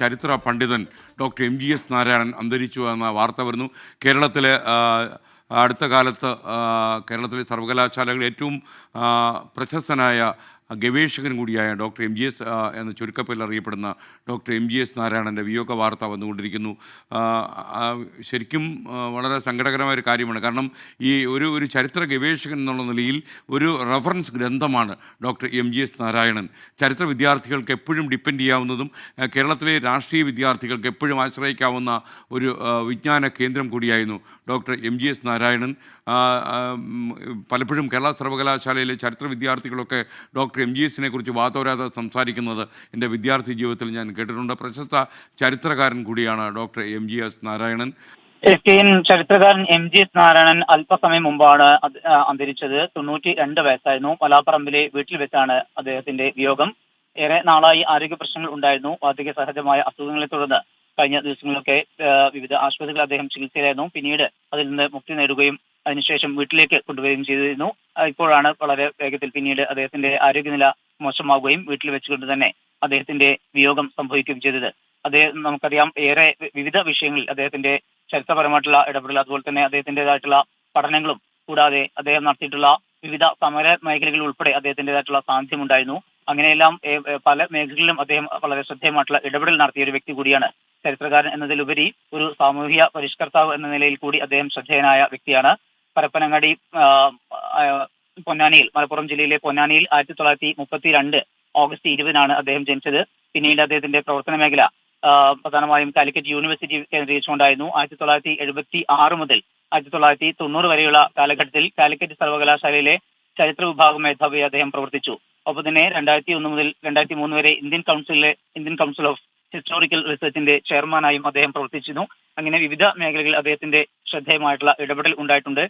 ചരിത്ര പണ്ഡിതൻ ഡോക്ടർ എം.ജി.എസ്. നാരായണൻ അന്തരിച്ചു എന്ന വാർത്ത വരുന്നു. കേരളത്തിലെ അടുത്ത കാലത്ത് കേരളത്തിലെ സർവകലാശാലകളിൽ ഏറ്റവും പ്രശസ്തനായ ഗവേഷകൻ കൂടിയായ ഡോക്ടർ എം.ജി.എസ്. എന്ന ചുരുക്കപ്പേരിൽ അറിയപ്പെടുന്ന ഡോക്ടർ എം.ജി.എസ്. നാരായണൻ്റെ വിയോഗ വാർത്ത വന്നുകൊണ്ടിരിക്കുന്നു. ശരിക്കും വളരെ സങ്കടകരമായ ഒരു കാര്യമാണ്. കാരണം ഈ ഒരു ചരിത്ര ഗവേഷകൻ എന്നുള്ള നിലയിൽ ഒരു റഫറൻസ് ഗ്രന്ഥമാണ് ഡോക്ടർ എം.ജി.എസ്. നാരായണൻ. ചരിത്ര വിദ്യാർത്ഥികൾക്ക് എപ്പോഴും ഡിപ്പെൻഡ് ചെയ്യാവുന്നതും കേരളത്തിലെ രാഷ്ട്രീയ വിദ്യാർത്ഥികൾക്ക് എപ്പോഴും ആശ്രയിക്കാവുന്ന ഒരു വിജ്ഞാന കേന്ദ്രം കൂടിയായിരുന്നു ഡോക്ടർ എം.ജി.എസ്. നാരായണൻ. പലപ്പോഴും കേരള സർവകലാശാലയിലെ ചരിത്ര വിദ്യാർത്ഥികളൊക്കെ ഡോക്ടർ എം.ജി.എസിനെ കുറിച്ച് വാതോരാതെ സംസാരിക്കുന്നത് എൻ്റെ വിദ്യാർത്ഥി ജീവിതത്തിൽ ഞാൻ കേട്ടിട്ടുണ്ട്. പ്രശസ്ത ചരിത്രകാരൻ കൂടിയാണ് ഡോക്ടർ എം.ജി.എസ്. നാരായണൻ. ചരിത്രകാരൻ എം.ജി.എസ്. നാരായണൻ അല്പസമയം മുമ്പാണ് അന്തരിച്ചത്. 92 വയസ്സായിരുന്നു. മലാപ്പറമ്പിലെ വീട്ടിൽ വെച്ചാണ് അദ്ദേഹത്തിന്റെ വിയോഗം. ഏറെ നാളായി ആരോഗ്യ പ്രശ്നങ്ങൾ ഉണ്ടായിരുന്നു. വാർദ്ധക്യ സഹജമായ അസുഖങ്ങളെ തുടർന്ന് കഴിഞ്ഞ ദിവസങ്ങളിലൊക്കെ വിവിധ ആശുപത്രികളിൽ അദ്ദേഹം ചികിത്സയിലായിരുന്നു. പിന്നീട് അതിൽ നിന്ന് മുക്തി നേടുകയും അതിനുശേഷം വീട്ടിലേക്ക് കൊണ്ടുവരികയും ചെയ്തിരുന്നു. ഇപ്പോഴാണ് വളരെ വേഗത്തിൽ പിന്നീട് അദ്ദേഹത്തിന്റെ ആരോഗ്യനില മോശമാവുകയും വീട്ടിൽ വെച്ചുകൊണ്ട് തന്നെ അദ്ദേഹത്തിന്റെ വിയോഗം സംഭവിക്കുകയും ചെയ്തത്. നമുക്കറിയാം, ഏറെ വിവിധ വിഷയങ്ങളിൽ അദ്ദേഹത്തിന്റെ ചരിത്രപരമായിട്ടുള്ള ഇടപെടൽ, അതുപോലെ തന്നെ അദ്ദേഹത്തിൻ്റെതായിട്ടുള്ള പഠനങ്ങളും കൂടാതെ അദ്ദേഹം നടത്തിയിട്ടുള്ള വിവിധ സമര മേഖലകളിൽ ഉൾപ്പെടെ അദ്ദേഹത്തിൻ്റെതായിട്ടുള്ള സാന്നിധ്യം ഉണ്ടായിരുന്നു. അങ്ങനെയെല്ലാം പല മേഖലകളിലും അദ്ദേഹം വളരെ ശ്രദ്ധേയമായിട്ടുള്ള ഇടപെടൽ നടത്തിയ ഒരു വ്യക്തി കൂടിയാണ്. ചരിത്രകാരൻ എന്നതിലുപരി ഒരു സാമൂഹിക പരിഷ്കർത്താവ് എന്ന നിലയിൽ കൂടി അദ്ദേഹം ശ്രദ്ധേയനായ വ്യക്തിയാണ്. പരപ്പനങ്ങാടി പൊന്നാനിയിൽ, മലപ്പുറം ജില്ലയിലെ പൊന്നാനിയിൽ 1932 ഓഗസ്റ്റ് 20 അദ്ദേഹം ജനിച്ചത്. പിന്നീട് അദ്ദേഹത്തിന്റെ പ്രവർത്തന മേഖല പ്രധാനമായും കാലിക്കറ്റ് യൂണിവേഴ്സിറ്റി കേന്ദ്രീകരിച്ചുകൊണ്ടായിരുന്നു. 1976 മുതൽ 1990 വരെയുള്ള കാലഘട്ടത്തിൽ കാലിക്കറ്റ് സർവകലാശാലയിലെ ചരിത്ര വിഭാഗം മേധാവി അദ്ദേഹം പ്രവർത്തിച്ചു. ഒപ്പം തന്നെ 2001 മുതൽ 2003 വരെ ഇന്ത്യൻ കൗൺസിൽ ഓഫ് ഹിസ്റ്റോറിക്കൽ റിസർച്ചിന്റെ ചെയർമാനായും അദ്ദേഹം പ്രവർത്തിച്ചിരുന്നു. അങ്ങനെ വിവിധ മേഖലകളിൽ അദ്ദേഹത്തിന്റെ ശ്രദ്ധേയമായിട്ടുള്ള ഇടപെടൽ ഉണ്ടായിട്ടുണ്ട്.